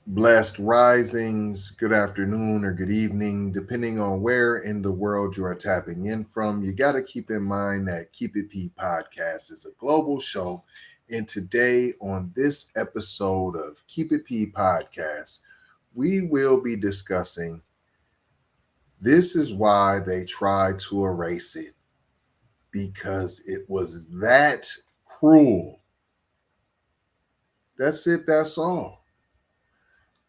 Blessed risings, good afternoon or good evening, depending on where in the world you are tapping in from. You got to keep in mind that Keep It P podcast is a global show. And today, on this episode of Keep It P podcast, we will be discussing this is why they tried to erase it, because it was that cruel. That's it, that's all.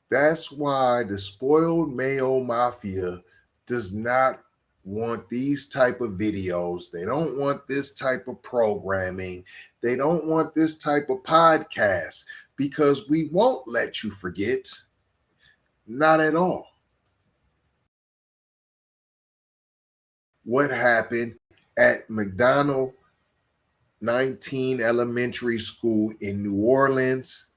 That's why the spoiled male mafia does not want these type of videos. They don't want this type of programming. They don't want this type of podcast because we won't let you forget. Not at all. What happened at McDonald 19 Elementary School in New Orleans,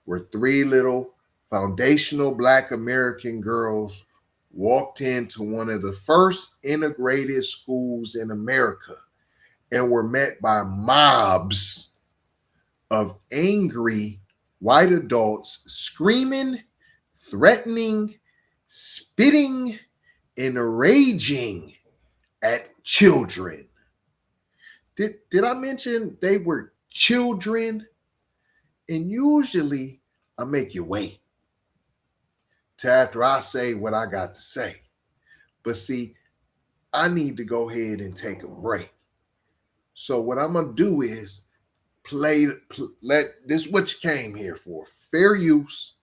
where three little foundational Black American girls walked into one of the first integrated schools in America and were met by mobs of angry white adults screaming, threatening, spitting, and raging at children. Did I mention they were children? And usually I make you wait till after I say what I got to say. But see, I need to go ahead and take a break. So what I'm going to do is let this is what you came here for. Fair use.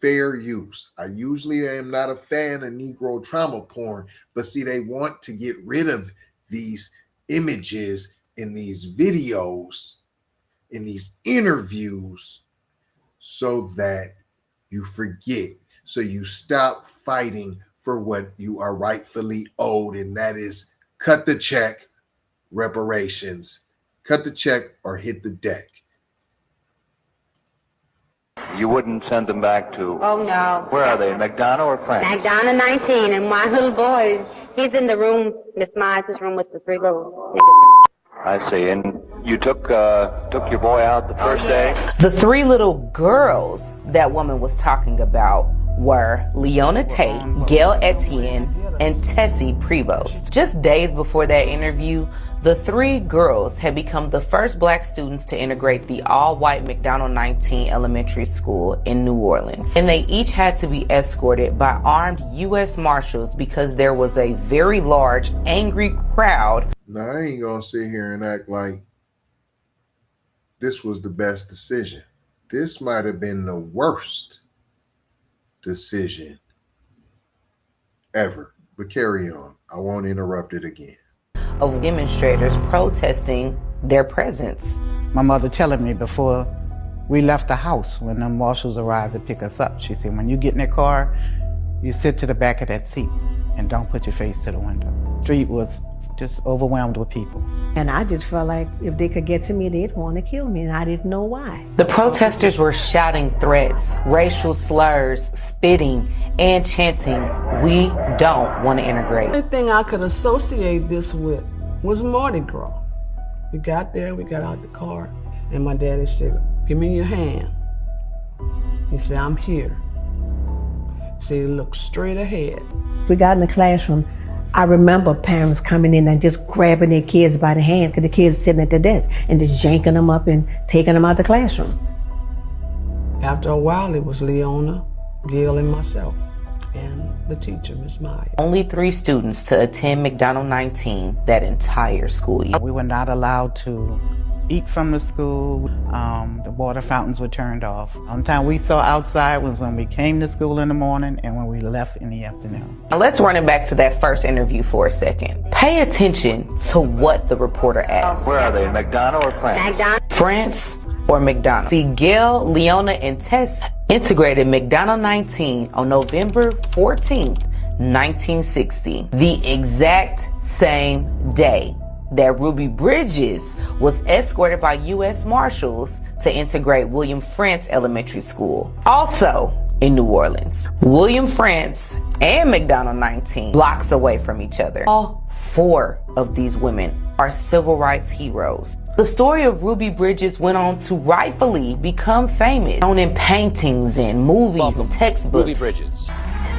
Fair use. I usually am not a fan of Negro trauma porn, but see, they want to get rid of these images in these videos, in these interviews, so that you forget, so you stop fighting for what you are rightfully owed, and that is cut the check, reparations. Cut the check or hit the deck. You wouldn't send them back to... Oh, no. Where are they, McDonough or France? McDonough 19, and my little boy, he's in the room, Miss Myers' room with the three little niggas. I see. And you took your boy out the first day? The three little girls that woman was talking about were Leona Tate, Gail Etienne, and Tessie Prevost. Just days before that interview, the three girls had become the first Black students to integrate the all-white McDonald 19 Elementary School in New Orleans. And they each had to be escorted by armed U.S. Marshals because there was a very large, angry crowd. Now, I ain't gonna sit here and act like this was the best decision. This might have been the worst decision ever. But carry on. I won't interrupt it again. Of demonstrators protesting their presence. My mother telling me before we left the house, when the marshals arrived to pick us up, she said, when you get in the car, you sit to the back of that seat and don't put your face to the window. The street was just overwhelmed with people. And I just felt like if they could get to me, they'd want to kill me, and I didn't know why. The protesters were shouting threats, racial slurs, spitting, and chanting, "We don't want to integrate." The only thing I could associate this with was Mardi Gras. We got there, we got out the car, and my daddy said, "Give me your hand." He said, "I'm here." He said, "Look straight ahead." We got in the classroom. I remember parents coming in and just grabbing their kids by the hand, because the kids sitting at the desk, and just yanking them up and taking them out the classroom. After a while, it was Leona, Gail, and myself, and the teacher, Miss Myers. Only 3 students to attend McDonald 19 that entire school year. We were not allowed to eat from the school. The water fountains were turned off. The only time we saw outside was when we came to school in the morning and when we left in the afternoon. Now let's run it back to that first interview for a second. Pay attention to what the reporter asked. Where are they, McDonough or France? McDonough. France or McDonald? See, Gail, Leona, and Tess integrated McDonald 19 on November 14th, 1960, the exact same day that Ruby Bridges was escorted by U.S. Marshals to integrate William Frantz Elementary School, also in New Orleans. William Frantz and McDonald 19, blocks away from each other. All 4 of these women are civil rights heroes. The story of Ruby Bridges went on to rightfully become famous, known in paintings and movies and textbooks. Ruby Bridges.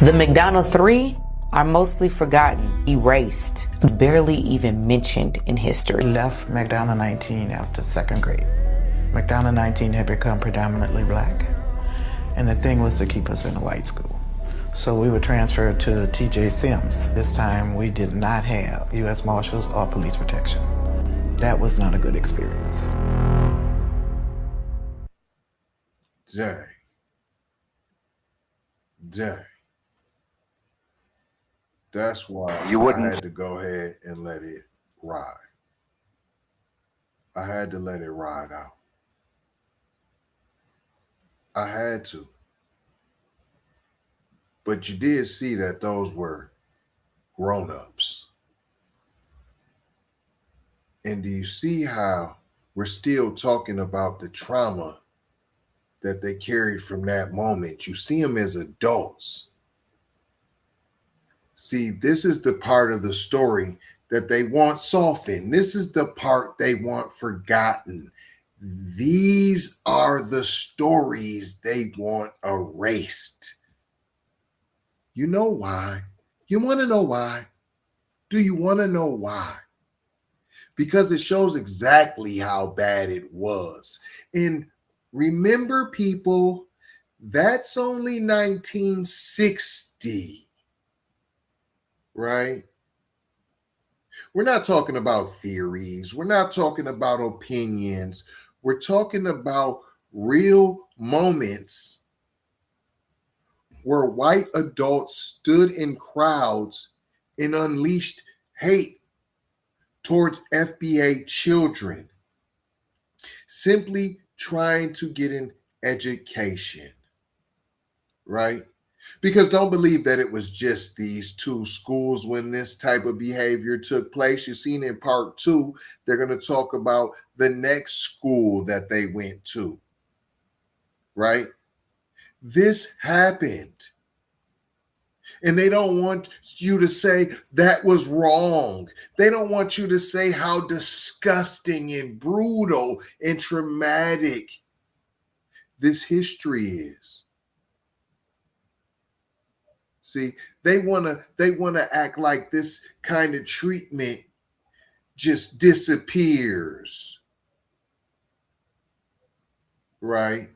The McDonald Three are mostly forgotten, erased, barely even mentioned in history. Left McDonald 19 after second grade. McDonald 19 had become predominantly black, and the thing was to keep us in a white school. So we were transferred to T.J. Sims. This time we did not have U.S. Marshals or police protection. That was not a good experience. Dang. Dang. That's why You wouldn't- I had to go ahead and let it ride. I had to let it ride out. I had to. But you did see that those were grown-ups. And do you see how we're still talking about the trauma that they carried from that moment? You see them as adults. See, this is the part of the story that they want softened. This is the part they want forgotten. These are the stories they want erased. You know why? You want to know why? Do you want to know why? Because it shows exactly how bad it was. And remember, people, that's only 1960, right? We're not talking about theories. We're not talking about opinions. We're talking about real moments where white adults stood in crowds and unleashed hate towards FBA children, simply trying to get an education, right? Because don't believe that it was just these two schools when this type of behavior took place. You've seen in part 2, they're going to talk about the next school that they went to, right? This happened. And they don't want you to say that was wrong. They don't want you to say how disgusting and brutal and traumatic this history is. See, they want to act like this kind of treatment just disappears. Right?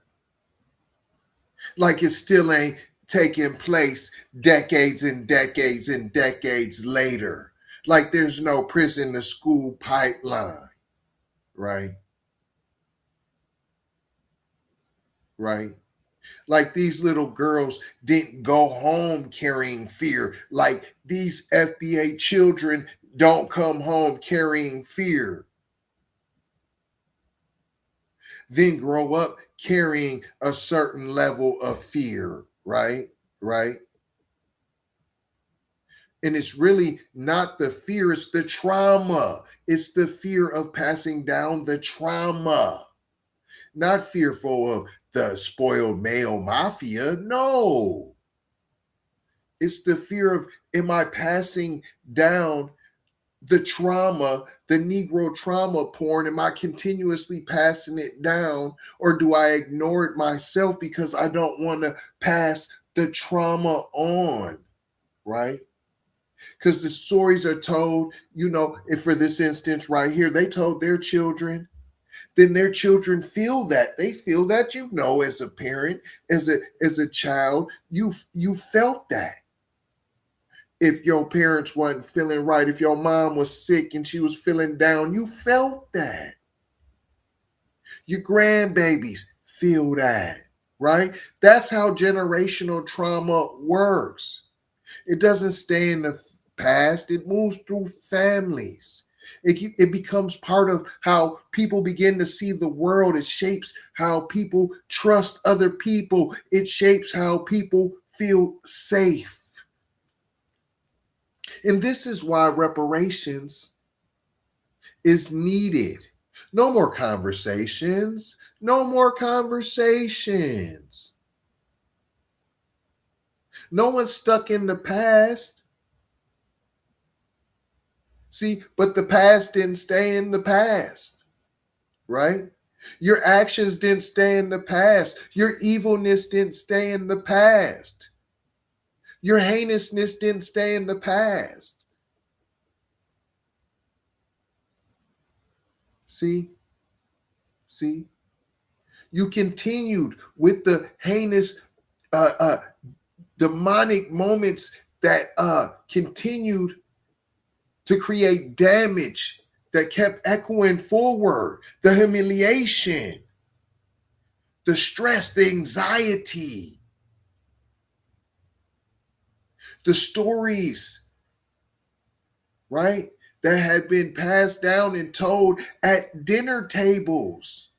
Like it still ain't taking place decades and decades and decades later. Like there's no prison to school pipeline. Right? Right? Like these little girls didn't go home carrying fear. Like these FBA children don't come home carrying fear. Then grow up carrying a certain level of fear, right? Right? And it's really not the fear, it's the trauma. It's the fear of passing down the trauma. Not fearful of the spoiled male mafia. No. It's the fear of, am I passing down the trauma, the Negro trauma porn? Am I continuously passing it down, or do I ignore it myself because I don't want to pass the trauma on, right? Because the stories are told, you know, if for this instance right here, they told their children, then their children feel that. They feel that, you know, as a parent, as a child, you felt that. If your parents weren't feeling right, if your mom was sick and she was feeling down, you felt that. Your grandbabies feel that, right? That's how generational trauma works. It doesn't stay in the past. It moves through families. It becomes part of how people begin to see the world. It shapes how people trust other people. It shapes how people feel safe. And this is why reparations is needed. No more conversations. No more conversations. No one's stuck in the past. See, but the past didn't stay in the past. right? Your actions didn't stay in the past. Your evilness didn't stay in the past. Your heinousness didn't stay in the past. See? You continued with the heinous demonic moments that continued to create damage that kept echoing forward. The humiliation, the stress, the anxiety, the stories, right, that had been passed down and told at dinner tables.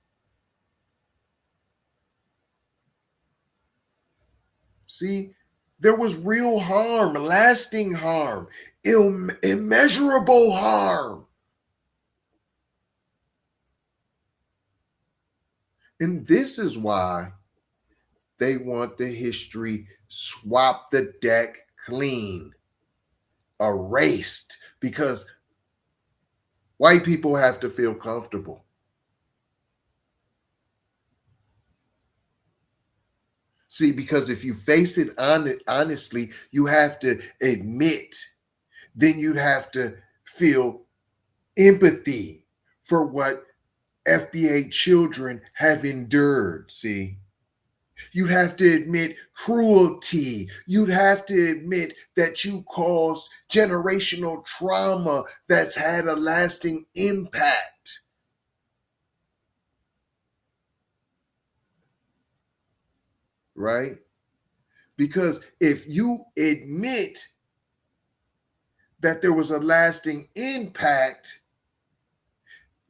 See, there was real harm, lasting harm, immeasurable harm. And this is why they want the history swap the deck clean, erased, because white people have to feel comfortable. See, because if you face it honestly, you have to admit, then you'd have to feel empathy for what FBA children have endured. See, you'd have to admit cruelty. You'd have to admit that you caused generational trauma that's had a lasting impact. Right? Because if you admit that there was a lasting impact,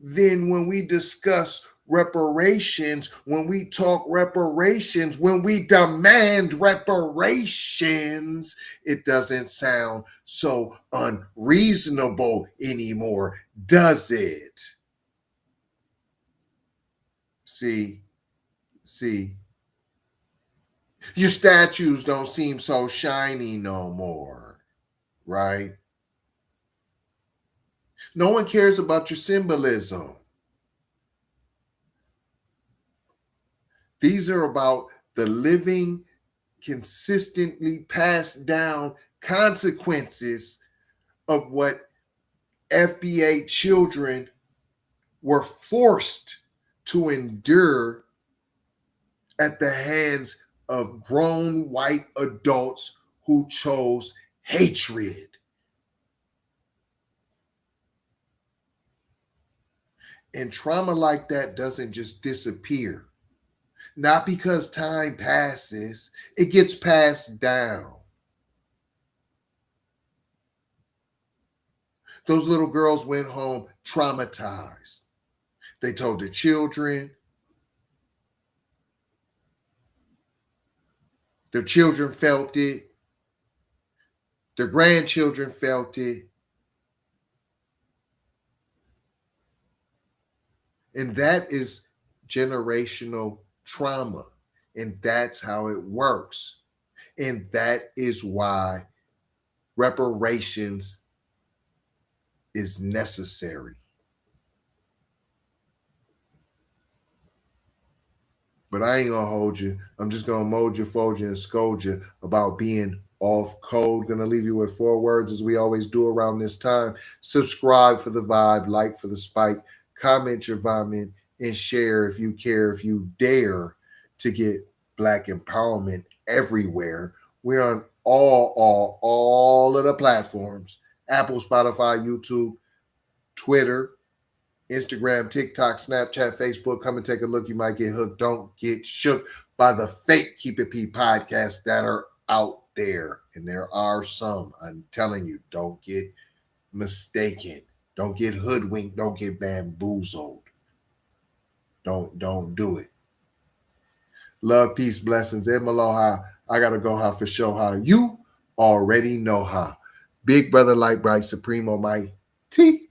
then when we discuss reparations, when we talk reparations, when we demand reparations, it doesn't sound so unreasonable anymore, does it? See, your statues don't seem so shiny no more, right? No one cares about your symbolism. These are about the living, consistently passed down consequences of what FBA children were forced to endure at the hands of grown white adults who chose hatred. And trauma like that doesn't just disappear. Not because time passes, it gets passed down. Those little girls went home traumatized. They told their children. Their children felt it. Their grandchildren felt it. And that is generational trauma. And that's how it works. And that is why reparations is necessary. But I ain't gonna hold you. I'm just gonna mold you, fold you, and scold you about being off code. Gonna leave you with 4 words as we always do around this time. Subscribe for the vibe, like for the spike, comment your vomit, and share if you care, if you dare to get Black empowerment everywhere. We're on all of the platforms: Apple, Spotify, YouTube, Twitter, Instagram, TikTok, Snapchat, Facebook. Come and take a look. You might get hooked. Don't get shook by the fake Keep It P podcasts that are out there. And there are some. I'm telling you, don't get mistaken. Don't get hoodwinked. Don't get bamboozled. Don't do it. Love, peace, blessings, and aloha. I gotta go how for sure how. You already know how. Big brother, light bright, supreme almighty.